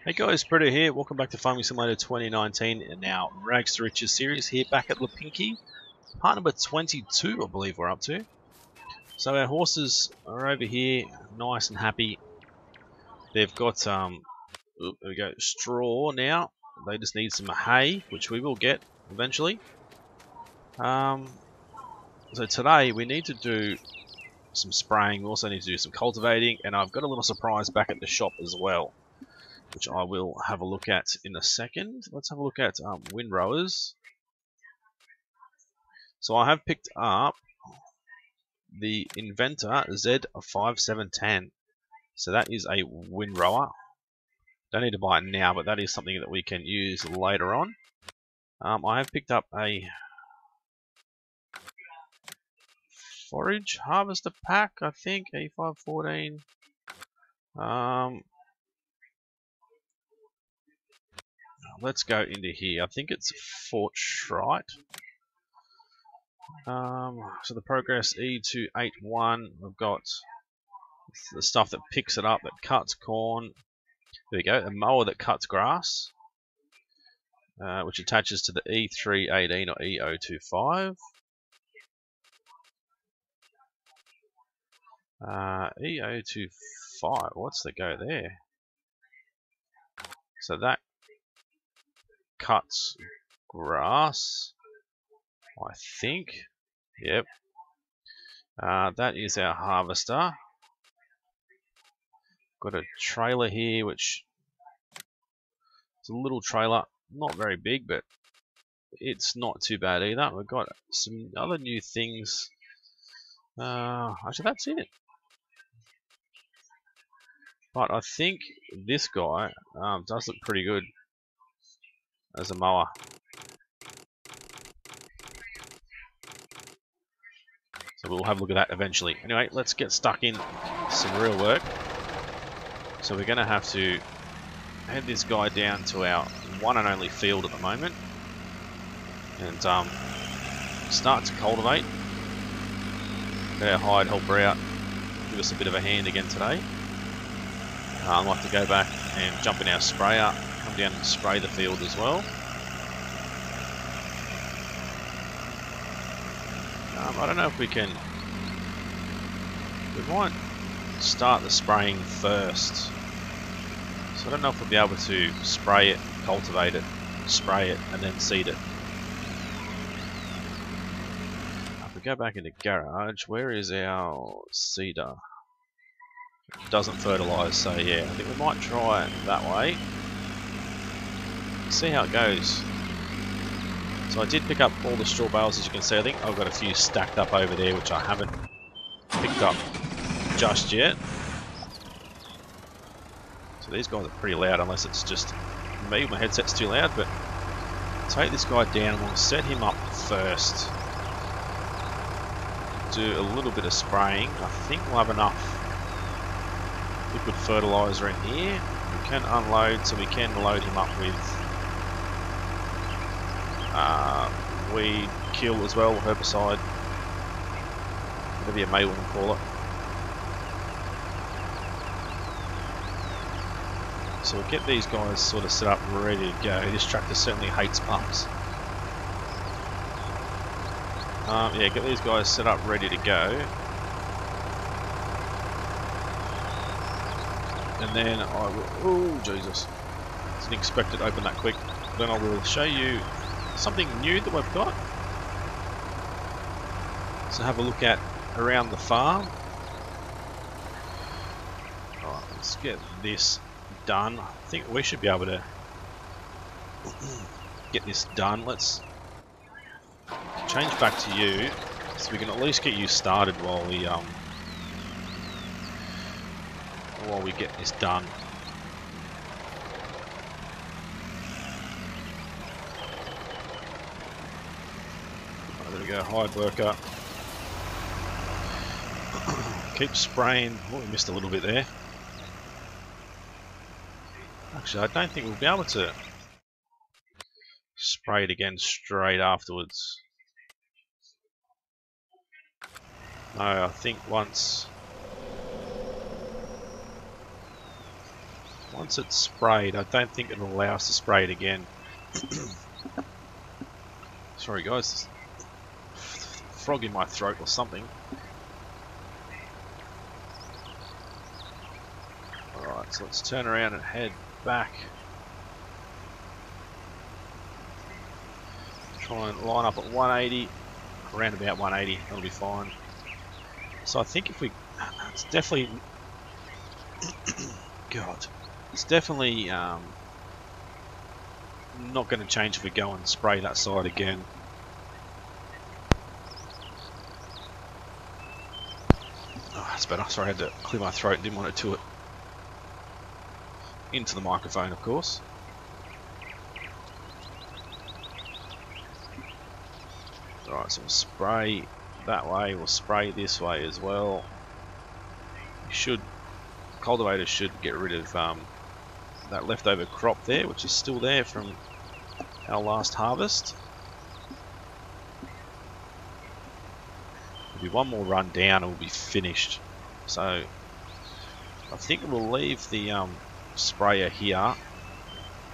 Hey guys, Britto here. Welcome back to Farming Simulator 2019 and now Rags2Riches series here back at Lipinki. Part number 22, I believe we're up to. So our horses are over here, nice and happy. They've got there we go, straw now. They just need some hay, which we will get eventually. So today we need to do some spraying. We also need to do some cultivating, and I've got a little surprise back at the shop as well, which I will have a look at in a second. Let's have a look at windrowers. So I have picked up the Inventor Z5710. So that is a windrower. Don't need to buy it now, but that is something that we can use later on. I have picked up a forage harvester pack, I think, A514. Let's go into here. I think it's Fortschrite. So the Progress E281, we've got the stuff that picks it up, that cuts corn. There we go, a mower that cuts grass, which attaches to the E318 or E025. E025, what's the go there? So that cuts grass, I think. Yep. That is our harvester. Got a trailer here, which is a little trailer, not very big, but it's not too bad either. We've got some other new things. Actually, that's it. But I think this guy does look pretty good as a mower. So we'll have a look at that eventually. Anyway, let's get stuck in some real work. So we're going to have to head this guy down to our one and only field at the moment. And start to cultivate. Get our hired helper out. Give us a bit of a hand again today. I'd like to go back and jump in our sprayer. Come down and spray the field as well. I don't know if we can. We might start the spraying first. So I don't know if we'll be able to spray it, cultivate it, spray it, and then seed it. If we go back into garage, where is our seeder? It doesn't fertilise, so yeah, I think we might try it that way. See how it goes. So I did pick up all the straw bales, as you can see. I think I've got a few stacked up over there, which I haven't picked up just yet. So these guys are pretty loud, unless it's just me, my headset's too loud. But take this guy down and we'll set him up first. Do a little bit of spraying. I think we'll have enough liquid fertilizer in here. We can unload, so we can load him up with weed kill as well, herbicide, whatever you may want to call it. So we'll get these guys sort of set up ready to go. This tractor certainly hates pumps. Yeah, get these guys set up ready to go. And then I will, oh Jesus, didn't expect it to open that quick. Then I will show you something new that we've got. So have a look at around the farm. Alright, let's get this done. I think we should be able to get this done. Let's change back to you so we can at least get you started while we get this done. There we go, hired worker. Keep spraying. Oh, we missed a little bit there. Actually, I don't think we'll be able to spray it again straight afterwards. No, I think once. once it's sprayed, I don't think it'll allow us to spray it again. Sorry guys, frog in my throat or something. Alright, so let's turn around and head back. Try and line up at 180, around about 180, that'll be fine. So I think if we, it's definitely, God, it's definitely not going to change if we go and spray that side again. Oh, that's better. Sorry, I had to clear my throat. Didn't want it to into the microphone, of course. Alright, so we'll spray that way. We'll spray this way as well. Cultivators should get rid of that leftover crop there, which is still there from our last harvest. There'll be one more run down and we'll be finished. So I think we'll leave the sprayer here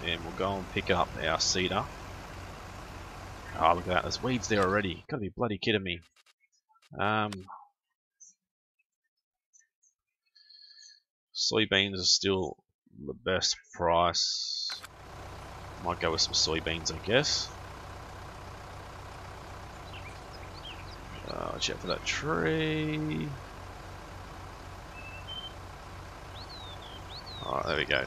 and we'll go and pick up our seeder. Oh, look at that, there's weeds there already. Gotta be bloody kidding me. Soybeans are still the best price. Might go with some soybeans, I guess. Watch out for that tree. Alright, there we go.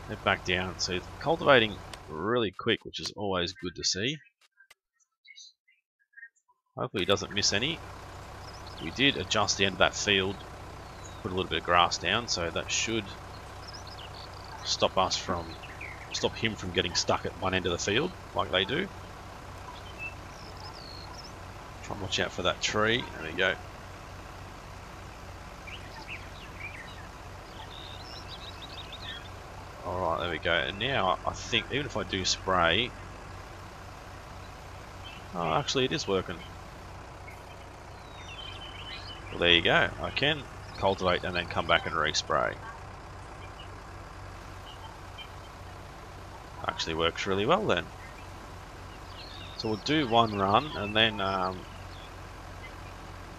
Head back down. So it's cultivating really quick, which is always good to see. Hopefully he doesn't miss any. We did adjust the end of that field, put a little bit of grass down, so that should stop him from getting stuck at one end of the field like they do. Try and watch out for that tree. There we go. Alright, there we go. And now I think even if I do spray, oh, actually it is working. Well, there you go. I can cultivate and then come back and respray. Actually works really well then. So we'll do one run and then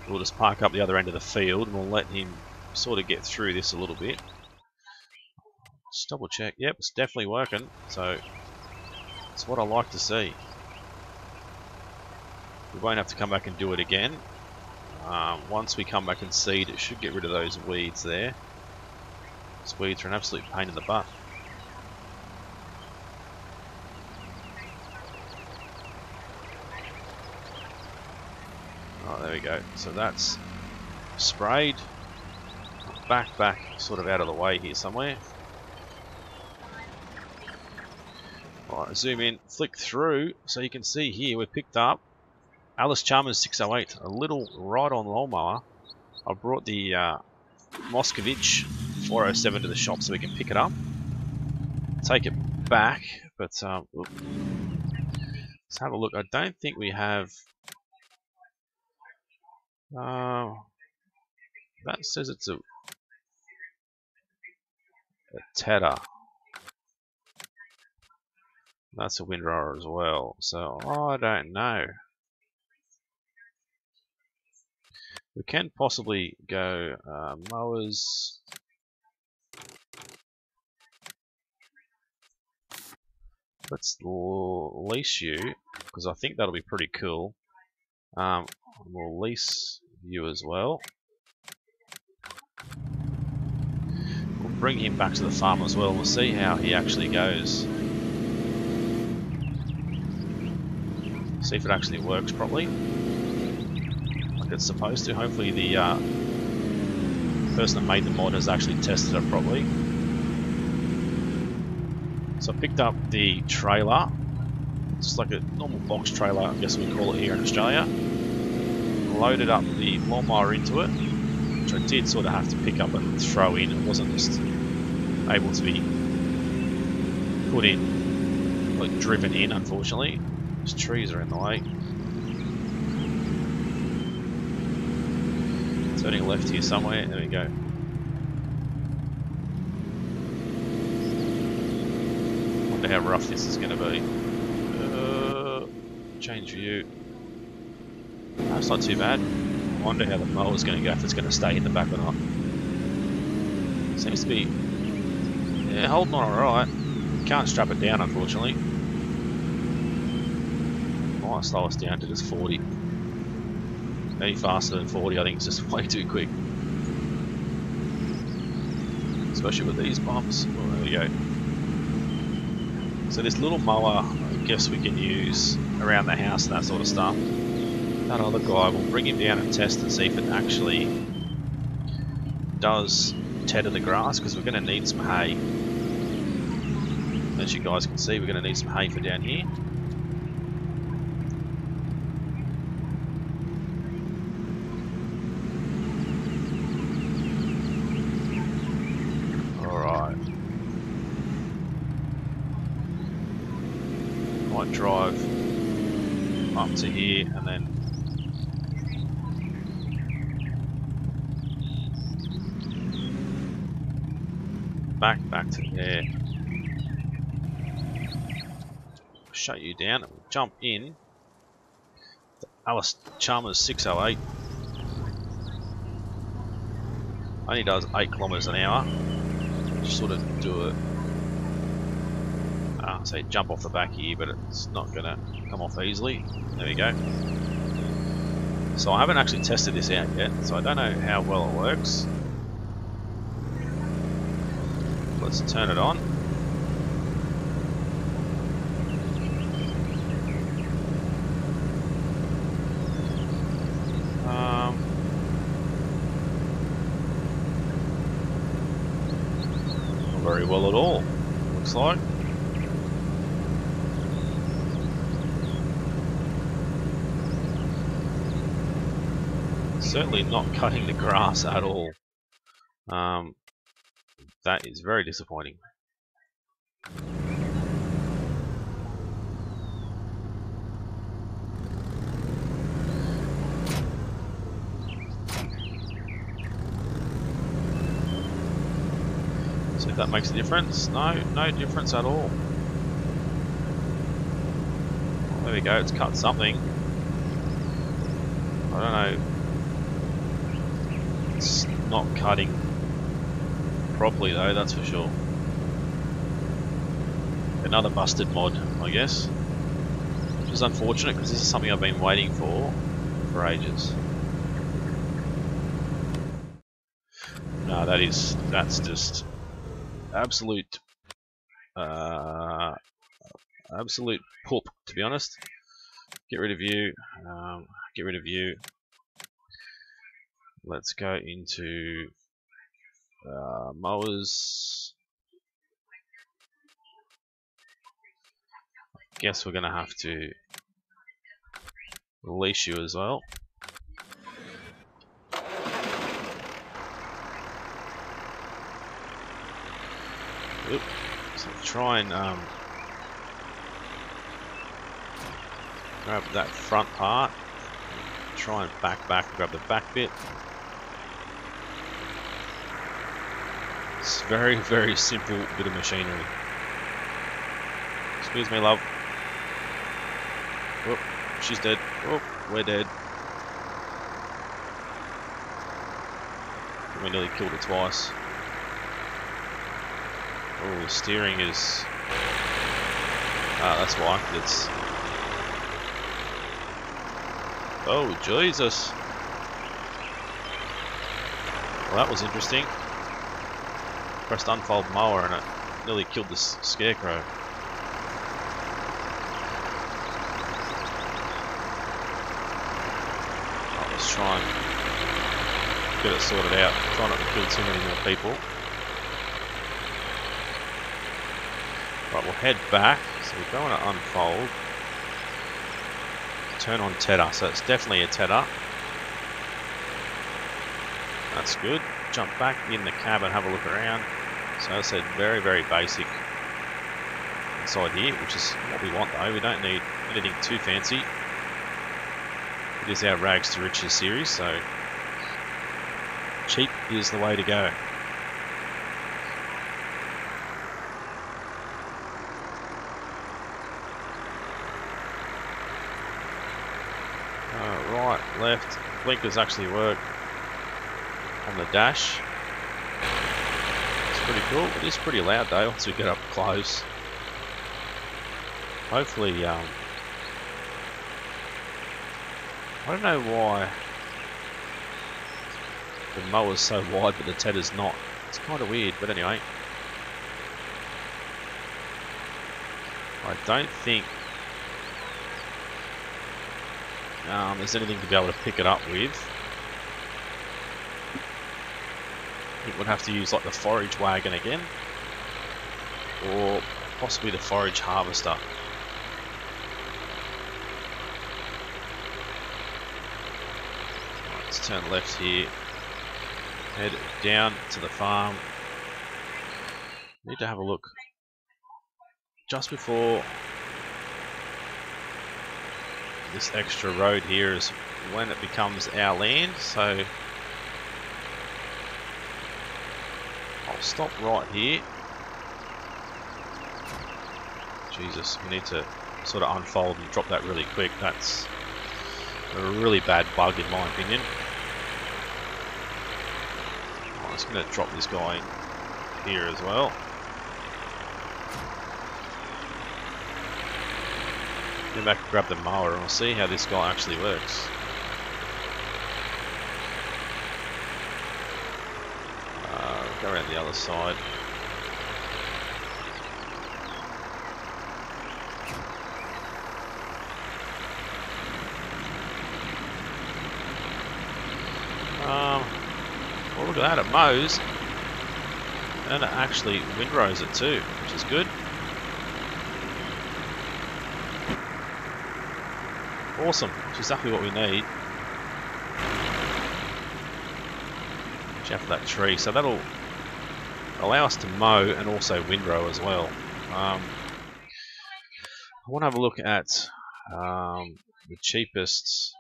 we'll just park up the other end of the field and we'll let him sort of get through this a little bit. Just double check. Yep, it's definitely working. So it's what I like to see. We won't have to come back and do it again. Once we come back and seed, it should get rid of those weeds there. Those weeds are an absolute pain in the butt. Oh, there we go. So that's sprayed. Back, sort of out of the way here somewhere. Alright, zoom in, flick through, so you can see here we picked up Alice Chalmers 608, a little ride-on lawnmower. I brought the Moscovich 407 to the shop so we can pick it up, take it back, but let's have a look. I don't think we have. That says it's a Tedder. That's a windrower as well, so I don't know. We can possibly go mowers. Let's lease you, because I think that'll be pretty cool. We'll lease you as well. We'll bring him back to the farm as well. We'll see how he actually goes. See if it actually works properly, like it's supposed to. Hopefully the person that made the mod has actually tested it properly. So I picked up the trailer, just like a normal box trailer, I guess we call it here in Australia. Loaded up the lawnmower into it, which I did sort of have to pick up and throw in. It wasn't just able to be put in, like driven in, unfortunately. These trees are in the way. Turning left here somewhere, there we go. wonder how rough this is going to be. Change view. That's not too bad. I wonder how the mower's going to go, if it's going to stay in the back or not. Seems to be, yeah, holding on alright. Can't strap it down, unfortunately. Might slow us down to just 40. Any faster than 40, I think it's just way too quick. Especially with these bumps. Oh, there we go. So this little mower, I guess we can use around the house and that sort of stuff. That other guy, we'll bring him down and test and see if it actually does tether the grass, because we're going to need some hay. As you guys can see, we're going to need some hay for down here. Alright. Might drive up to here and then back to there. Shut you down and we'll jump in. The Alice Chalmers 608 only does 8 kilometers an hour. Just sort of do it. Say jump off the back here, but it's not gonna come off easily. There we go. So I haven't actually tested this out yet, so I don't know how well it works. Let's turn it on. Not very well at all, looks like. Certainly not cutting the grass at all. That is very disappointing. So if that makes a difference? No, no difference at all. Well, there we go, it's cut something. I don't know. It's not cutting properly though, that's for sure. Another busted mod, I guess. Which is unfortunate because this is something I've been waiting for ages. No, that's just absolute absolute poop, to be honest. Get rid of you. Get rid of you. Let's go into mowers. Guess we're gonna have to release you as well. Oop. So try and grab that front part. Try and back, grab the back bit. It's very, very simple bit of machinery. Excuse me, love. Oh, she's dead. Oh, we're dead. We nearly killed her twice. Oh, the steering is... that's why. It's... Oh, Jesus. Well, that was interesting. Pressed unfold mower and it nearly killed this scarecrow. Oh, let's try and get it sorted out. Try not to kill too many more people. Right, we'll head back. So we don't want to unfold. Turn on tether. So it's definitely a tether. That's good. Jump back in the cab and have a look around. So as I said, very, very basic inside here, which is what we want though. We don't need anything too fancy. It is our Rags2Riches series, so cheap is the way to go. blinkers actually work on the dash. It's pretty cool. It is pretty loud though once we get up close. Hopefully, I don't know why the mower's so wide but the tether's not. It's kind of weird, but anyway. I don't think there's anything to be able to pick it up with. I think we'd have to use like the forage wagon again, or possibly the forage harvester. Right, let's turn left here, head down to the farm. Need to have a look just before this extra road here is when it becomes our land, so I'll stop right here. Jesus, we need to sort of unfold and drop that really quick. That's a really bad bug in my opinion. I'm just going to drop this guy here as well. Get back and grab the mower and we'll see how this guy actually works. Go around the other side. Well, look at that, it mows. And it actually windrows it too, which is good. Awesome, it's exactly what we need. Watch out for that tree, so that'll allow us to mow and also windrow as well. I want to have a look at the cheapest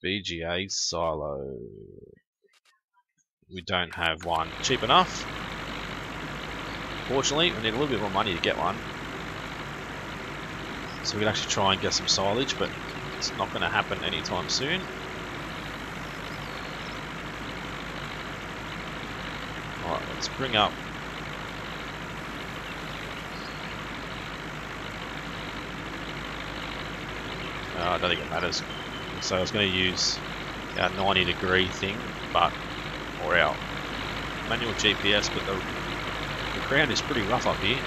VGA silo. We don't have one cheap enough. Fortunately, we need a little bit more money to get one. So we can actually try and get some silage, but it's not going to happen anytime soon. Alright, let's bring up I don't think it matters. So I was going to use our 90-degree thing, or our manual GPS, but the ground is pretty rough up here.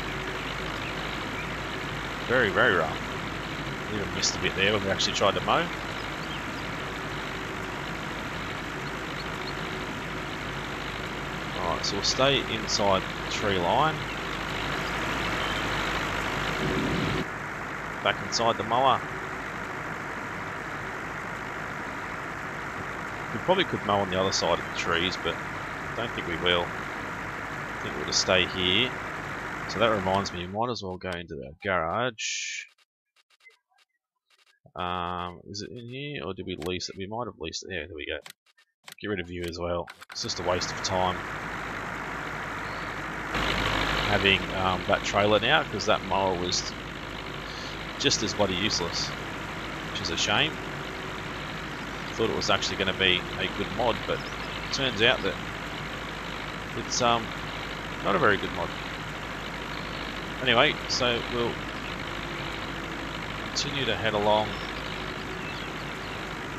Very, very rough. We even missed a bit there when we actually tried to mow. Alright, so we'll stay inside the tree line. Back inside the mower. We probably could mow on the other side of the trees, but I don't think we will. I think we'll just stay here. So that reminds me, we might as well go into the garage. Is it in here, or did we lease it? We might have leased it. Yeah, there we go. Get rid of you as well. It's just a waste of time having that trailer now, because that mower was just as bloody useless, which is a shame. Thought it was actually going to be a good mod, but it turns out that it's not a very good mod. Anyway, so we'll continue to head along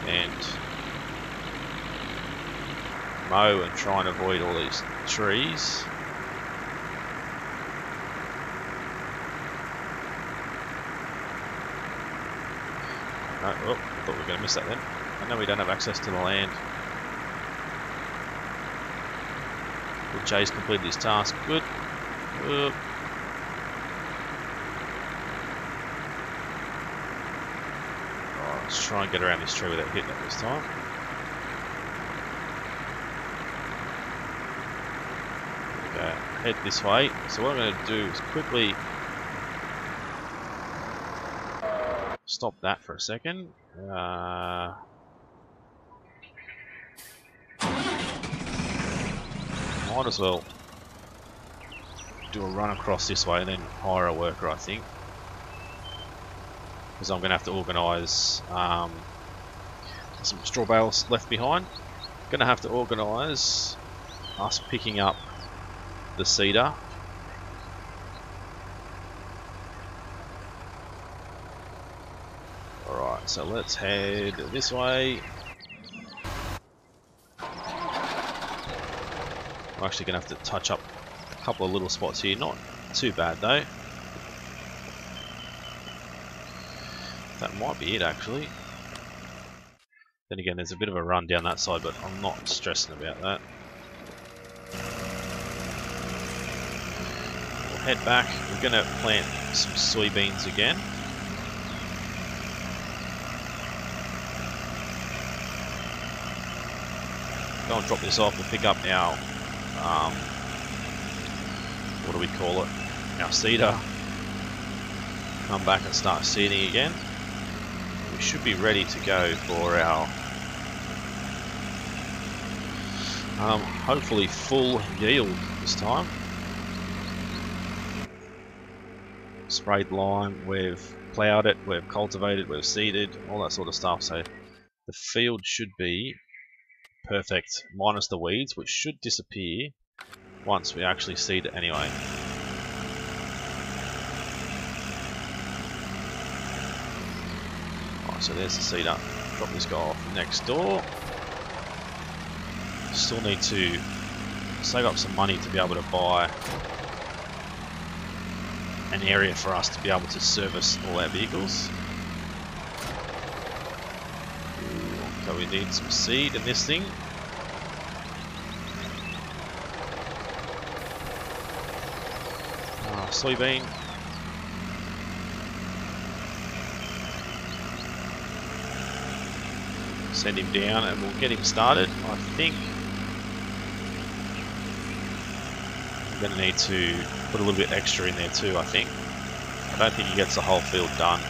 and mow and try and avoid all these trees. No, oh, I thought we were going to miss that then. I know we don't have access to the land. Well, Jay's completed his task. Good. Let's try and get around this tree without hitting it this time. Okay, head this way. So what I'm going to do is quickly stop that for a second. Might as well do a run across this way and then hire a worker, I think. Because I'm going to have to organise some straw bales left behind. Gonna have to organise us picking up the cedar. Alright, so let's head this way. I'm actually gonna have to touch up a couple of little spots here, not too bad though. That might be it actually. Then again, there's a bit of a run down that side, but I'm not stressing about that. We'll head back. We're going to plant some soybeans again. Go and drop this off. We'll pick up our, what do we call it? Our cedar. Come back and start seeding again. We should be ready to go for our hopefully full yield this time. Sprayed lime, we've ploughed it, we've cultivated, we've seeded, all that sort of stuff. So the field should be perfect, minus the weeds, which should disappear once we actually seed it anyway. So there's the cedar. Drop this guy off next door. Still need to save up some money to be able to buy an area for us to be able to service all our vehicles. So we need some seed in this thing. Soybean. Send him down and we'll get him started. I think I'm going to need to put a little bit extra in there too, I think. I don't think he gets the whole field done.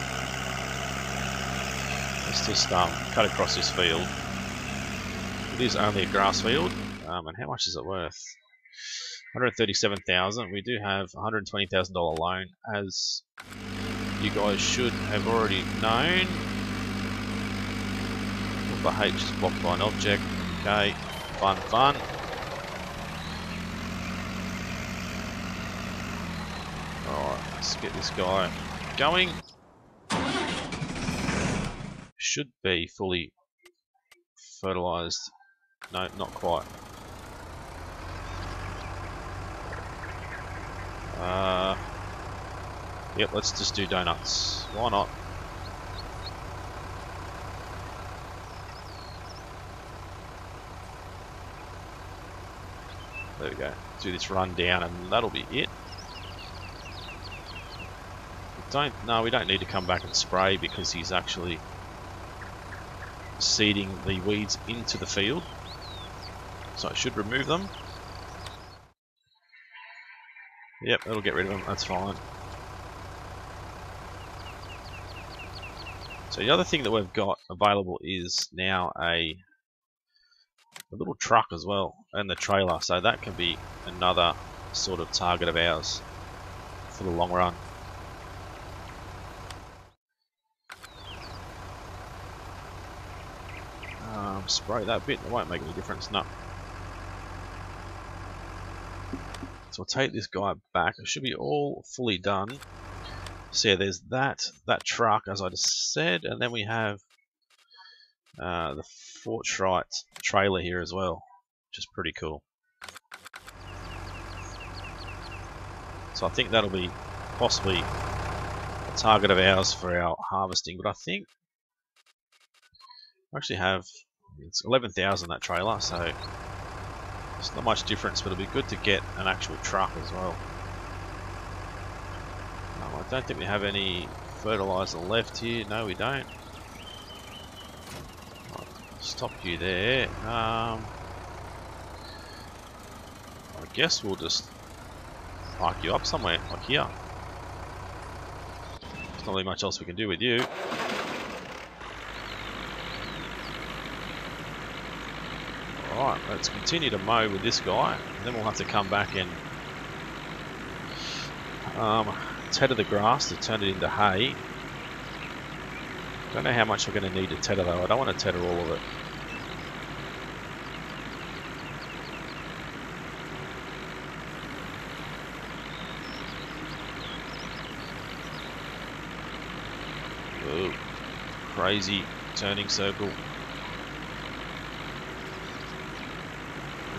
Let's just cut across this field. It is only a grass field. And how much is it worth? 137,000. We do have a $120,000 loan, as you guys should have already known. The H is blocked by an object. Okay, fun. Alright, let's get this guy going. Should be fully fertilized. No, not quite. Yep, let's just do donuts. Why not? There we go. Do this run down and that'll be it. We don't need to come back and spray because he's actually seeding the weeds into the field. So I should remove them. Yep, that'll get rid of them, that's fine. So the other thing that we've got available is now a little truck as well, and the trailer, so that can be another sort of target of ours for the long run. Spray that bit, it won't make any difference, no. So I'll take this guy back, it should be all fully done. So yeah, there's that truck as I just said, and then we have the Fortrite trailer here as well, which is pretty cool. So I think that'll be possibly a target of ours for our harvesting, but I think I actually have, it's 11,000 that trailer, so it's not much difference, but it'll be good to get an actual truck as well. I don't think we have any fertilizer left here. No, we don't. I'll stop you there. I guess we'll just park you up somewhere, like here. There's not really much else we can do with you. Alright, let's continue to mow with this guy, and then we'll have to come back and tether the grass to turn it into hay. Don't know how much we're going to need to tether though. I don't want to tether all of it. Whoa. Crazy turning circle.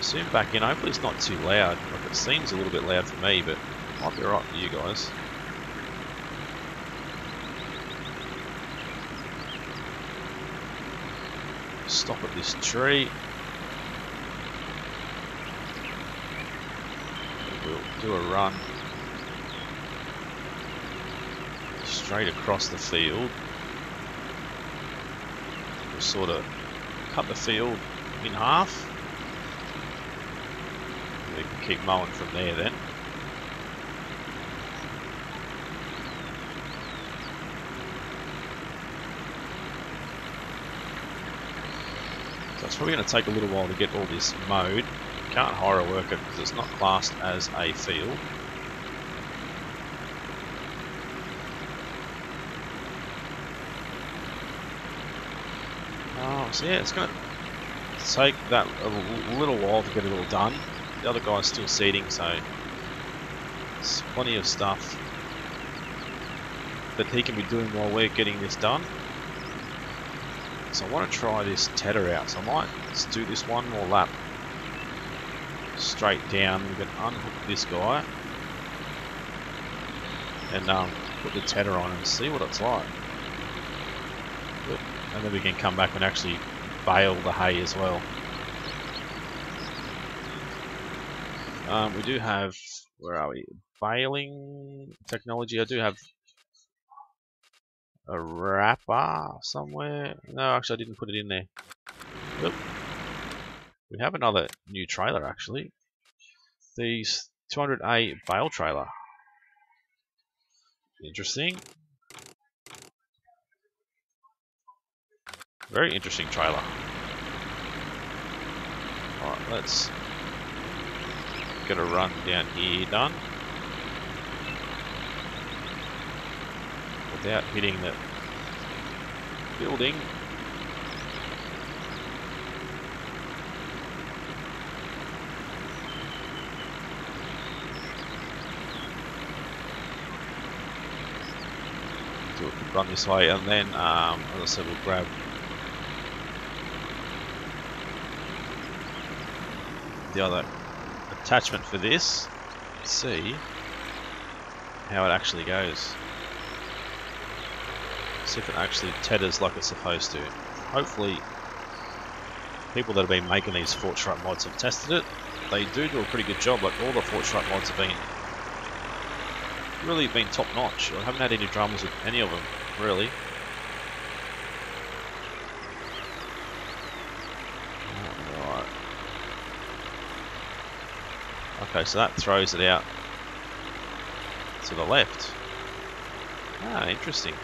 Zoom back in. Hopefully it's not too loud. Like, it seems a little bit loud for me, but it might be alright for you guys. Stop at this tree. We'll do a run straight across the field. We'll sort of cut the field in half. We can keep mowing from there then. So it's probably going to take a little while to get all this mowed. You can't hire a worker because it's not classed as a field. So yeah, it's going to take that a little while to get it all done. The other guy's still seeding, so there's plenty of stuff that he can be doing while we're getting this done. So I want to try this tether out, so I might just do this one more lap straight down. We can unhook this guy and put the tether on and see what it's like. And then we can come back and actually bale the hay as well. We do have, where are we? Baling technology. I do have a wrapper somewhere. No, actually I didn't put it in there. Oop. We have another new trailer actually. The 200A bale trailer. Interesting. Very interesting trailer. Alright, let's get a run down here done. Without hitting the building. Do it, run this way, and then, as I said, we'll grab the other attachment for this. See how it actually goes. See if it actually tethers like it's supposed to. Hopefully people that have been making these Fortnite mods have tested it. They do a pretty good job. Like, all the Fortnite mods have been really been top notch. I haven't had any dramas with any of them, really. Alright. Okay, so that throws it out to the left. Ah, interesting.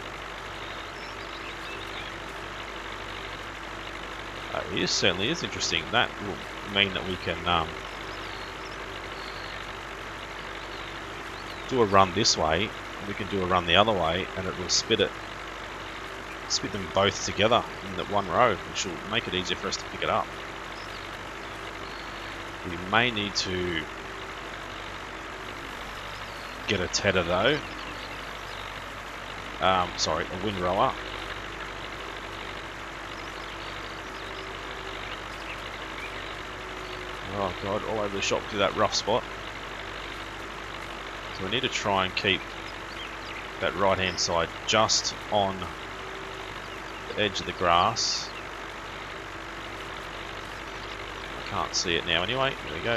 It certainly is interesting. That will mean that we can do a run this way, we can do a run the other way, and it will spit them both together in that one row, which will make it easier for us to pick it up. We may need to get a tether though. Sorry, a windrower. Oh god, all over the shop to that rough spot. So we need to try and keep that right hand side just on the edge of the grass. I can't see it now anyway, there we go.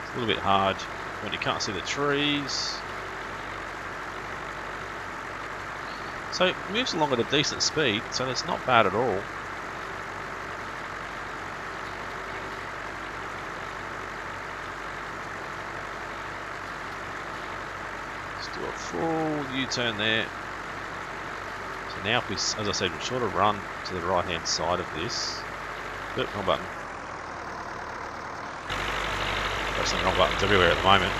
It's a little bit hard when you can't see the trees. So it moves along at a decent speed, so that's not bad at all. Let's do a full U-turn there. So now if we, as I said, we sort of run to the right hand side of this. Oop, wrong button. pressing the wrong buttons everywhere at the moment.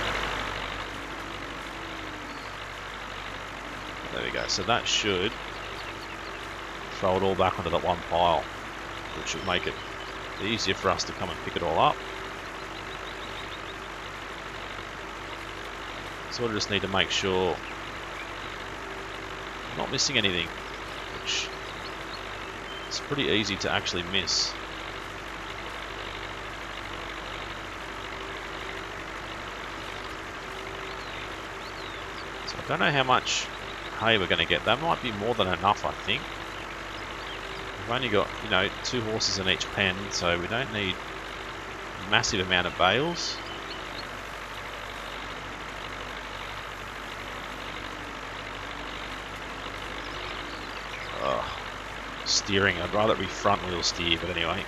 There we go. So that should throw it all back onto that one pile, which should make it easier for us to come and pick it all up. So I just need to make sure I'm not missing anything, which is pretty easy to actually miss. So I don't know how much hay we're going to get. That might be more than enough, I think. We've only got, you know, 2 horses in each pen, so we don't need a massive amount of bales. Steering, I'd rather it be front wheel steer, but anyway.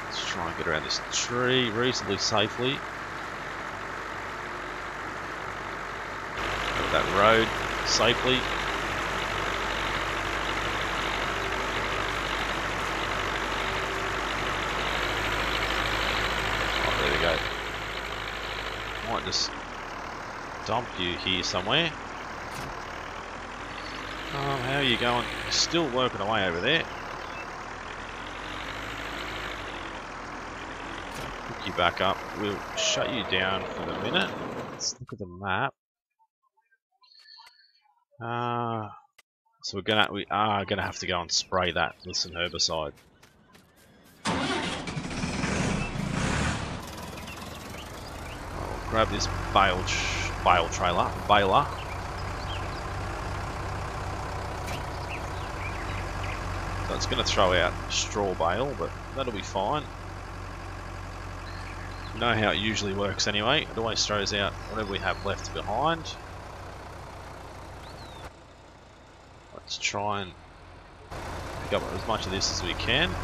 Let's try and get around this tree reasonably safely. Over that road safely. Go. Might just dump you here somewhere. How are you going? Still working away over there. Pick you back up. We'll shut you down for the minute. Let's look at the map. So we are gonna have to go and spray that with some herbicide. Grab this baler. So it's going to throw out straw bale, but that'll be fine. You know how it usually works anyway. It always throws out whatever we have left behind. Let's try and pick up as much of this as we can.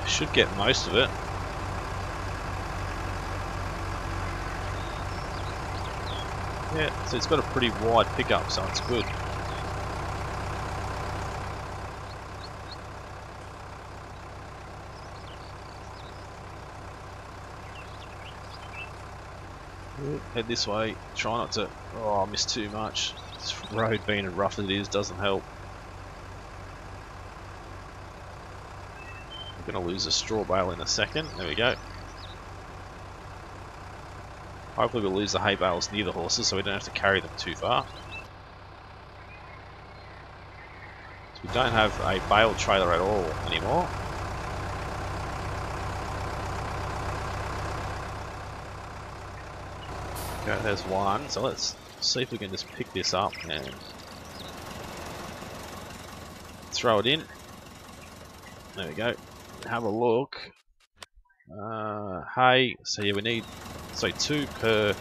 Should get most of it. Yeah, so it's got a pretty wide pickup, so it's good. Head this way, try not to miss too much. This road being as rough as it is doesn't help. Going to lose a straw bale in a second. There we go. Hopefully we'll lose the hay bales near the horses so we don't have to carry them too far. So we don't have a bale trailer at all anymore. Okay, there's one. So let's see if we can just pick this up and throw it in. There we go. Have a look. Hay. So yeah, we need 2 per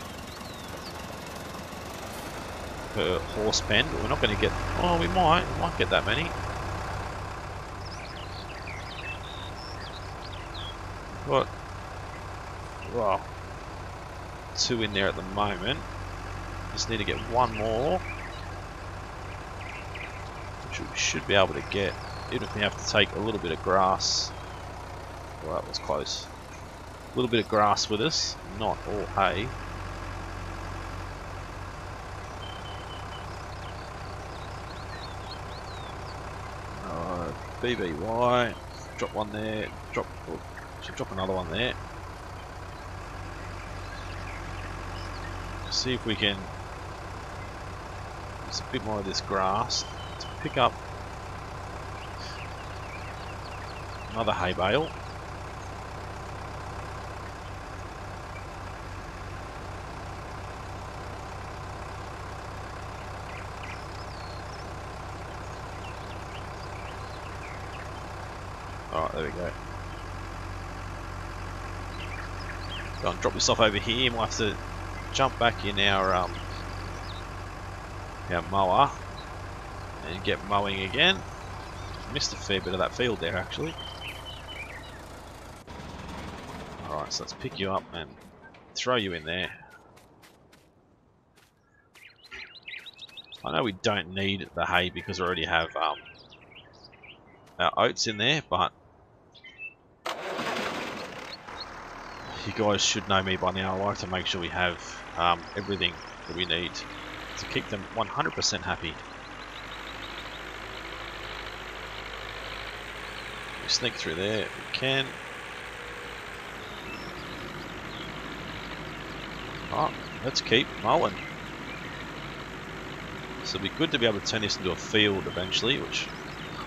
horse pen, but we're not going to get. Oh, we might get that many. What? Well, 2 in there at the moment. Just need to get 1 more, which we should be able to get, even if we have to take a little bit of grass. Well, that was close. A little bit of grass with us, not all hay. BBY, drop one there, should drop another one there. See if we can use a bit more of this grass to pick up another hay bale. Alright, there we go. Go and drop this off over here. We'll have to jump back in our mower and get mowing again. Missed a fair bit of that field there actually. Alright, so let's pick you up and throw you in there. I know we don't need the hay because we already have our oats in there, but you guys should know me by now. I like to make sure we have everything that we need to keep them 100% happy. We sneak through there if we can. Oh, let's keep mowing. So it'll be good to be able to turn this into a field eventually, which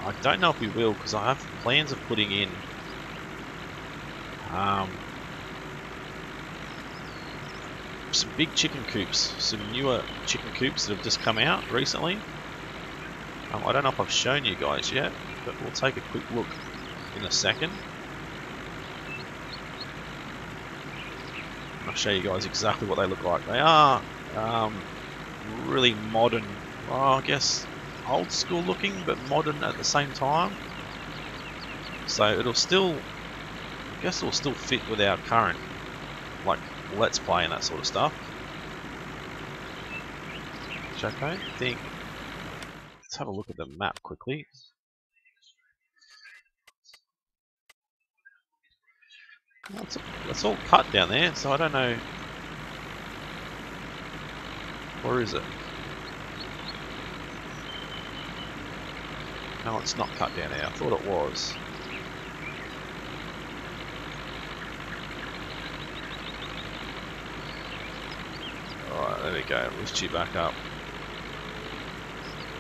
I don't know if we will, because I have plans of putting in some big chicken coops, some newer chicken coops that have just come out recently. I don't know if I've shown you guys yet, but we'll take a quick look in a second. I'll show you guys exactly what they look like. They are really modern, well, I guess old school looking, but modern at the same time. So it'll still, I guess it'll still fit with our current, like, Let's Play and that sort of stuff. Which I don't think. Let's have a look at the map quickly. It's all cut down there, so I don't know. Where is it? No, it's not cut down there. I thought it was. Alright, there we go. Lift you back up.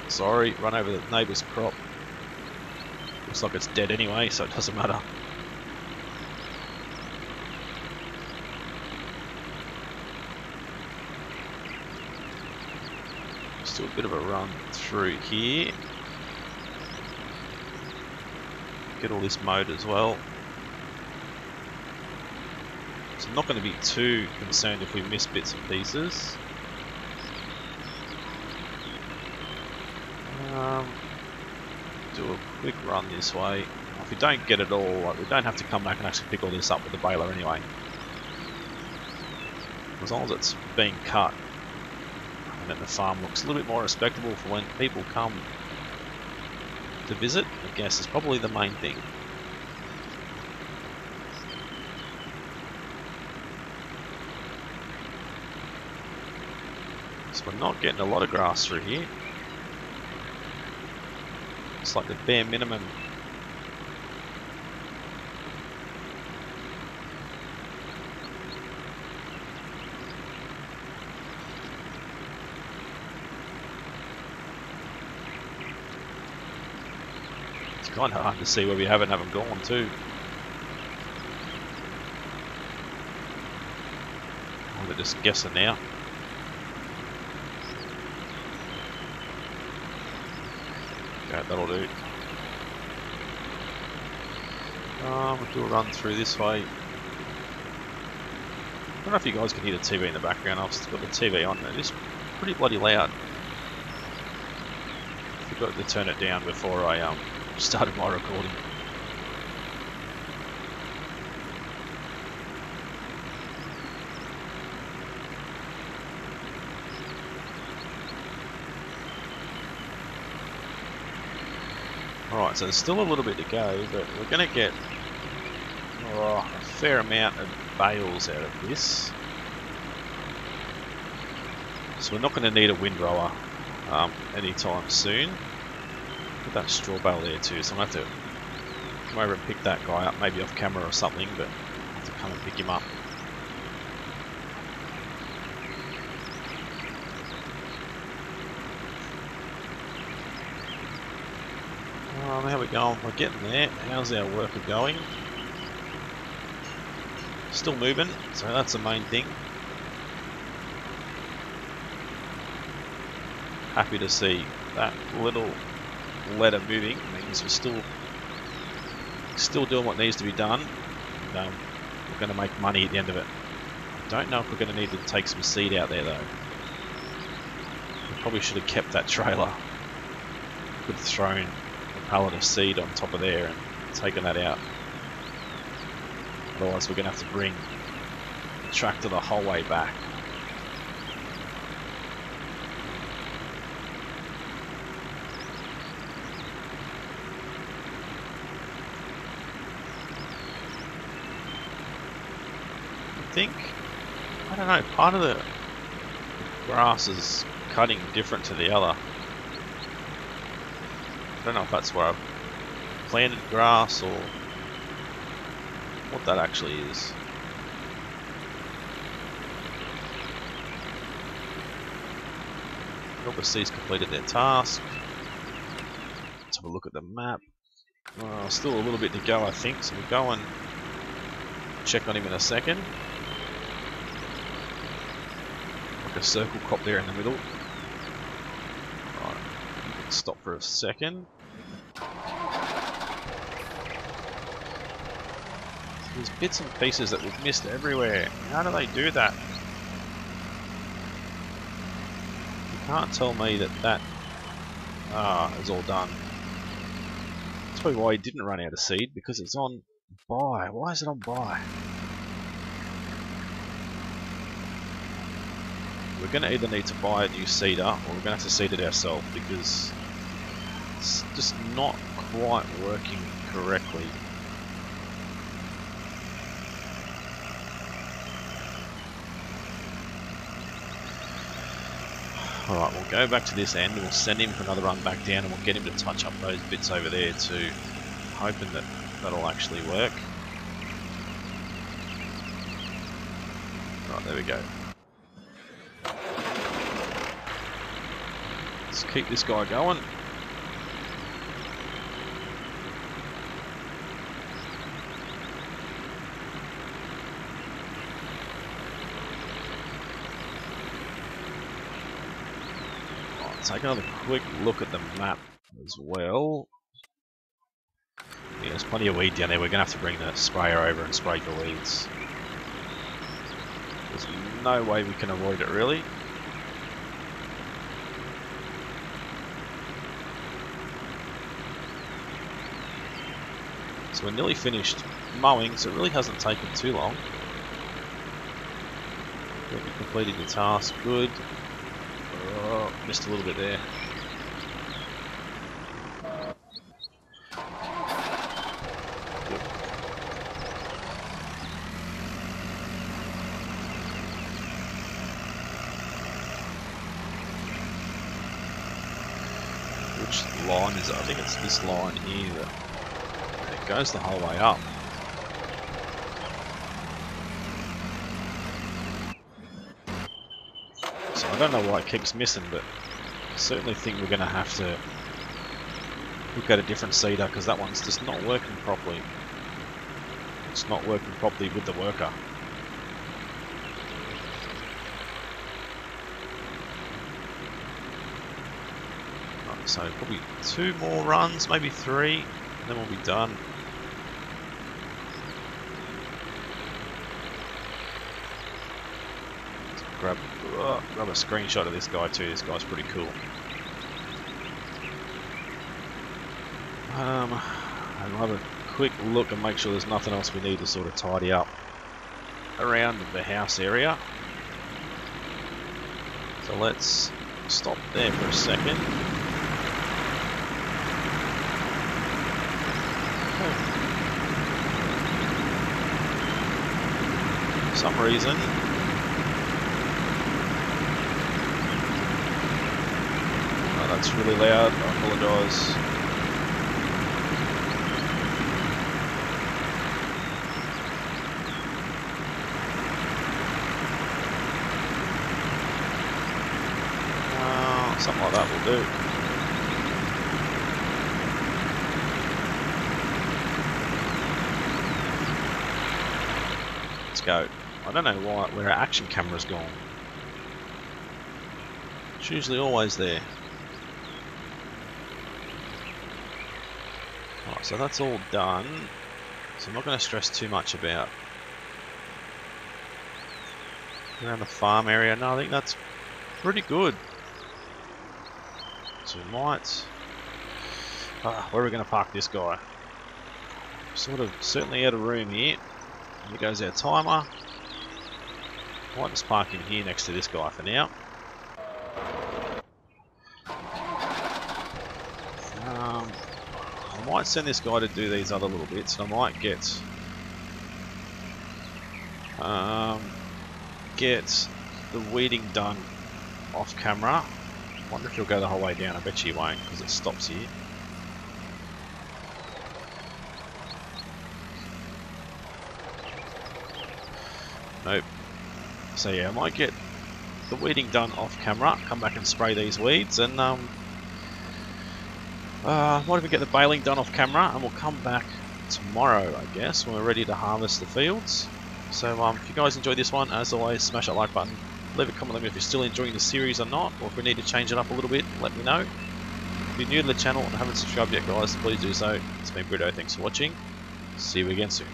Sorry, run over the neighbour's crop. Looks like it's dead anyway, so it doesn't matter. Let's do a bit of a run through here. Get all this mowed as well. So I'm not going to be too concerned if we miss bits and pieces. Do a quick run this way. If we don't get it all, like, we don't have to come back and actually pick all this up with the baler anyway. As long as it's being cut, and then the farm looks a little bit more respectable for when people come to visit, I guess is probably the main thing. So we're not getting a lot of grass through here. It's like the bare minimum. It's kind of hard to see where we haven't gone too. I'm just guessing now. Okay, that'll do. We'll do a run through this way. I don't know if you guys can hear the TV in the background. I've still got the TV on. It is pretty bloody loud. I forgot to turn it down before I started my recording. Alright, so there's still a little bit to go, but we're going to get a fair amount of bales out of this. So we're not going to need a windrower anytime soon. Put that straw bale there too, so I'm going to have to come over and pick that guy up, maybe off camera or something, but I have to come and pick him up. How we going? We're getting there. How's our worker going? Still moving, so that's the main thing. Happy to see that little letter moving. It means we're still doing what needs to be done. And, we're going to make money at the end of it. I don't know if we're going to need to take some seed out there though. We probably should have kept that trailer. Could have thrown pallet of seed on top of there and taken that out. Otherwise we're going to have to bring tractor the whole way back. I think, I don't know, part of the grass is cutting different to the other. I don't know if that's where I've planted grass or what that actually is. Overseas completed their task. Let's have a look at the map. Still a little bit to go, I think, so we'll go and check on him in a second. Like a circle crop there in the middle. Right, stop for a second. There's bits and pieces that we've missed everywhere. How do they do that? You can't tell me that is all done. That's probably why he didn't run out of seed, because it's on buy. Why is it on buy? We're going to either need to buy a new seeder, or we're going to have to seed it ourselves, because it's just not quite working correctly. Alright, we'll go back to this end and we'll send him for another run back down, and we'll get him to touch up those bits over there too, hoping that that'll actually work. Right, there we go. Let's keep this guy going. Take another quick look at the map as well. Yeah, there's plenty of weed down there. We're going to have to bring the sprayer over and spray for weeds. There's no way we can avoid it, really. So we're nearly finished mowing, so it really hasn't taken too long. We've completed the task, good. Oh, missed a little bit there. Good. Which line is it? I think it's this line here that it goes the whole way up. I don't know why it keeps missing, but I certainly think we're going to have to look at a different seeder, because that one's just not working properly. It's not working properly with the worker. Right, so probably 2 more runs, maybe 3, and then we'll be done. Grab a screenshot of this guy too. This guy's pretty cool. I'll have a quick look and make sure there's nothing else we need to sort of tidy up around the house area. So let's stop there for a second. For some reason, that's really loud, I apologise. Something like that will do. Let's go. I don't know where our action camera's gone. It's usually always there. Right, so that's all done. So I'm not going to stress too much about around the farm area. No, I think that's pretty good. So we might... where are we going to park this guy? Sort of certainly out of room here. Here goes our timer. I might just park him here next to this guy for now. I might send this guy to do these other little bits. I might get the weeding done off camera. I wonder if he'll go the whole way down. I bet you he won't because it stops here. Nope. So yeah, I might get the weeding done off camera, come back and spray these weeds, and might even get the baling done off camera, and we'll come back tomorrow, I guess, when we're ready to harvest the fields. So if you guys enjoyed this one, as always, smash that like button, leave a comment, let me know if you're still enjoying the series or not, or if we need to change it up a little bit, let me know. If you're new to the channel and haven't subscribed yet, guys, please do so. It's been Britto, thanks for watching, see you again soon.